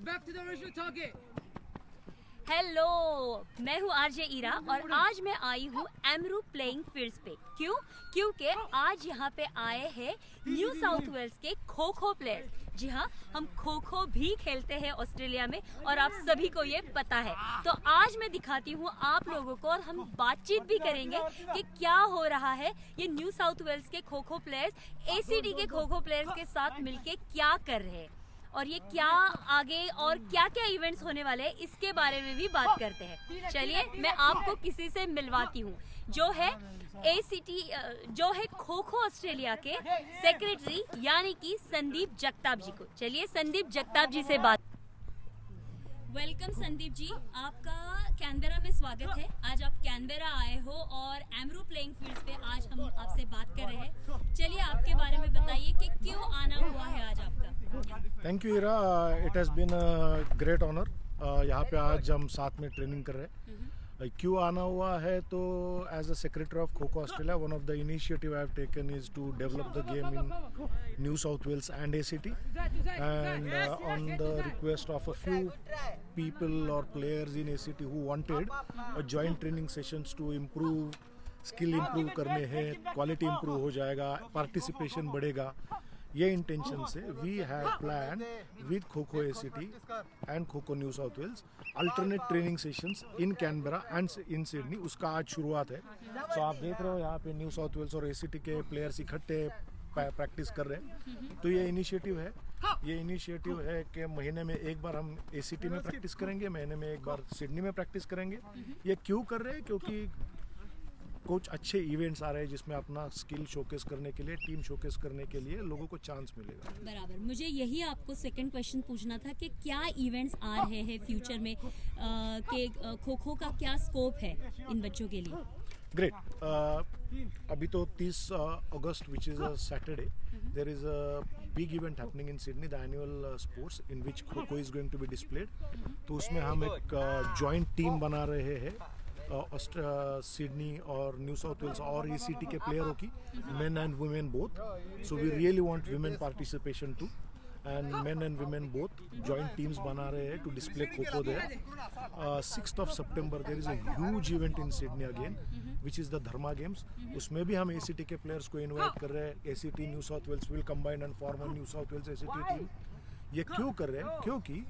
back to the original target. Hello, मैं हूँ RJ Ira और आज मैं आई हूँ एमरू प्लेइंग फील्ड्स पे। क्यों? क्योंकि आज यहाँ पे आए हैं न्यू साउथ वेल्स के खो खो प्लेयर्स। जी हाँ, हम खो खो भी खेलते हैं ऑस्ट्रेलिया में और आप सभी को ये पता है। तो आज मैं दिखाती हूँ आप लोगों को और हम बातचीत भी करेंगे कि क्या हो रहा है। ये न्यू साउथ वेल्स के खो खो प्लेयर्स एसीटी के खो खो प्लेयर्स के साथ मिलके क्या कर रहे हैं और ये क्या आगे और क्या क्या इवेंट्स होने वाले हैं इसके बारे में भी बात करते हैं। चलिए मैं आपको किसी से मिलवाती हूँ जो है एसीटी जो है खो खो ऑस्ट्रेलिया के सेक्रेटरी यानी कि संदीप जगताप जी को। चलिए संदीप जगताप जी से बात। वेलकम संदीप जी, आपका कैनबेरा में स्वागत है। आज आप कैनबेरा आए हो और एमरू प्लेइंग फील्ड्स पे आज हम आपसे बात कर रहे हैं। चलिए आपके बारे में बताइए कि क्यों आना हुआ है आज आपका। Thank you Ira, it has been a great honour. यहाँ पे आज हम साथ में ट्रेनिंग कर रहे हैं। क्यों आना हुआ है तो as a secretary of kho kho Australia one of the initiative I have taken is to develop the game in New South Wales and ACT and on the request of a few people or players in ACT who wanted a joint training sessions to improve skill improve करने हैं, quality improve हो जाएगा, participation बढ़ेगा। ये intention से we have plan with kho kho ACT and kho kho New South Wales alternate training sessions in Canberra and in Sydney. उसका आज शुरुआत है। तो आप देख रहे हो यहाँ पे न्यू साउथ वेल्स और एसीटी के प्लेयर्स इकट्ठे प्रैक्टिस कर रहे हैं। तो ये इनिशिएटिव है कि महीने में एक बार हम एसीटी में प्रैक्टिस करेंगे, महीने में एक बार सिडनी में प्रैक्टिस करेंगे। ये क्यों कर रहे हैं? क्योंकि कुछ अच्छे इवेंट्स आ रहे हैं जिसमें अपना स्किल शोकेस करने के लिए, टीम शोकेस करने के लिए लोगों को चांस मिलेगा। बराबर, मुझे यही आपको सेकंड क्वेश्चन पूछना था कि क्या इवेंट्स आ रहे हैं फ्यूचर में, कि खो खो का क्या स्कोप है इन बच्चों के लिए। ग्रेट, अभी तो 30 अगस्त which is a Saturday there is a big event happening in Sydney, the annual sports in which kho kho is going to be displayed. तो उसमें हम एक जॉइंट टीम बना रहे हैं सिडनी और न्यू साउथ वेल्स और एसीटी के प्लेयरों की, men and women both. So we really want women participation too and men and women both joint teams बना रहे हैं to display kho kho there. 6th of September there is a huge event in Sydney again which is the Dharma games. उसमें भी हम ACT के players को invite कर रहे हैं। ACT New South Wales will combine and form a New South Wales ACT team. ये क्यों कर रहे हैं? क्योंकि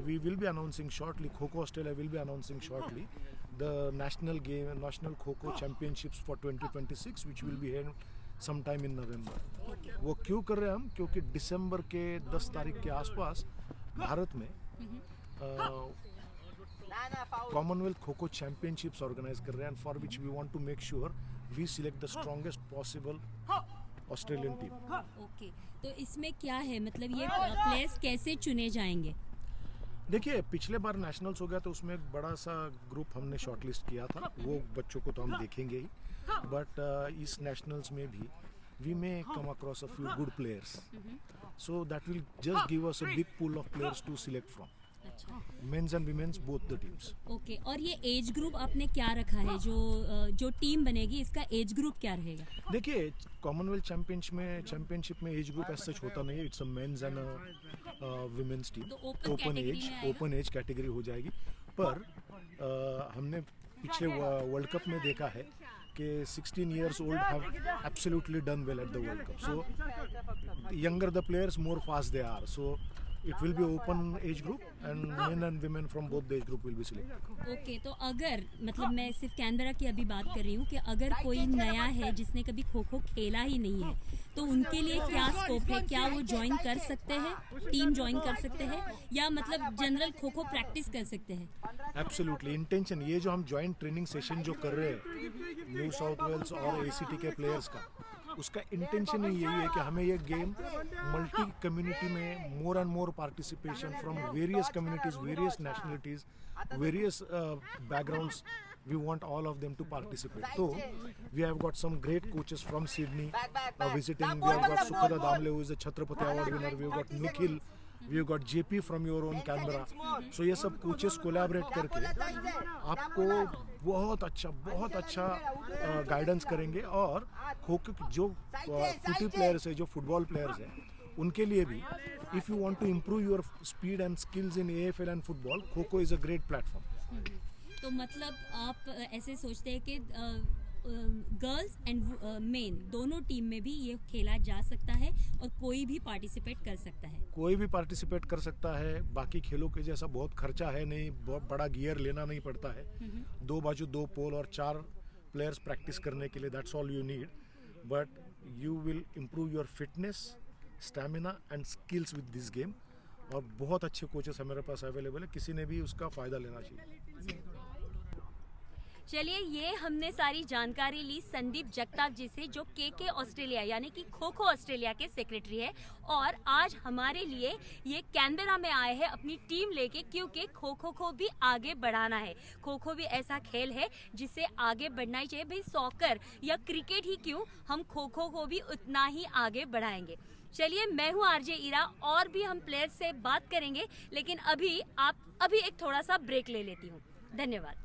we will be announcing shortly, Kho Kho Australia will be announcing shortly the national Kho Kho Championships for 2026 which will be held sometime in November. वो क्यों कर रहे हैं हम? क्योंकि दिसंबर के 10 तारीख के आसपास भारत में Commonwealth kho kho championships organise कर रहे हैं, and for which we want to make sure we select the strongest possible Australian team. Okay, तो इसमें क्या है, मतलब ये प्लेयर्स कैसे चुने जाएंगे? देखिए, पिछले बार नेशनल्स हो गया तो उसमें एक बड़ा सा ग्रुप हमने शॉर्टलिस्ट किया था, वो बच्चों को तो हम देखेंगे ही, बट इस नेशनल्स में भी we may come across a few good players, so that will just give us a big pool of players to select from. Men's and women's both the teams. Okay, और ये age group आपने क्या रखा है? जो team बनेगी इसका age group क्या रहेगा? देखिए, कॉमनवेल्थ चैंपियनशिप में एज ग्रुप ऐसा होता नहीं है। It's a men's and women's team, open age category हो जाएगी। पर हमने पिछले वर्ल्ड कप में देखा है कि 16 years old have absolutely done well at the World Cup. So the younger the players, more fast they are. So it will be open age group and men and women from both the age group will be selected. Okay, तो अगर मतलब मैं सिर्फ Canberra की अभी बात कर रही हूँ कि अगर कोई नया है जिसने कभी खो खो खेला ही नहीं है तो उनके लिए क्या स्कोप है? क्या वो ज्वाइन कर सकते हैं, टीम ज्वाइन कर सकते हैं, या मतलब जनरल खो खो प्रैक्टिस कर सकते हैं? एब्सोल्युटली, इंटेंशन ये जो हम ज्वाइंट ट्रेनिंग सेशन जो कर रहे हैं न्यू साउथ वेल्स और एसीटी के प्लेयर्स का, उसका इंटेंशन ही यही है कि हमें ये गेम मल्टी कम्युनिटी में more and more participation from various communities, various nationalities, various backgrounds, we want all of them to participate. So we have got some great coaches from Sydney visiting. We have got Sukhada Damle, who is a Chhatrapati Award winner. We have got Nikhil, we have got JP from your own Canberra. So ये सब coaches collaborate करके आपको बहुत अच्छा guidance करेंगे। और खो खो जो फुटी प्लेयर्स है, जो फुटबॉल प्लेयर्स है, उनके लिए भी if you want to improve your speed and skills in AFL and football, kho kho is a great platform. तो मतलब आप ऐसे सोचते हैं कि गर्ल्स एंड मेन दोनों टीम में भी ये खेला जा सकता है और कोई भी पार्टिसिपेट कर सकता है? कोई भी पार्टिसिपेट कर सकता है। बाकी खेलों के जैसा बहुत खर्चा है नहीं, बहुत बड़ा गियर लेना नहीं पड़ता है। 2 बाजू 2 पोल और 4 प्लेयर्स प्रैक्टिस करने के लिए, that's all you need. But you will improve your fitness, stamina and skills with this game. और बहुत अच्छे कोचेस हमारे पास अवेलेबल है, किसी ने भी उसका फ़ायदा लेना चाहिए। चलिए, ये हमने सारी जानकारी ली संदीप जगताप जी से, जो के ऑस्ट्रेलिया यानी कि खो खो ऑस्ट्रेलिया के सेक्रेटरी है, और आज हमारे लिए ये कैनबेरा में आए हैं अपनी टीम लेके, क्योंकि खो खो को भी आगे बढ़ाना है। खो खो भी ऐसा खेल है जिसे आगे बढ़ना ही चाहिए भाई। सॉकर या क्रिकेट ही क्यों, हम खो खो को भी उतना ही आगे बढ़ाएंगे। चलिए, मैं हूँ आरजे ईरा, और भी हम प्लेयर्स से बात करेंगे, लेकिन अभी एक थोड़ा सा ब्रेक ले लेती हूँ। धन्यवाद।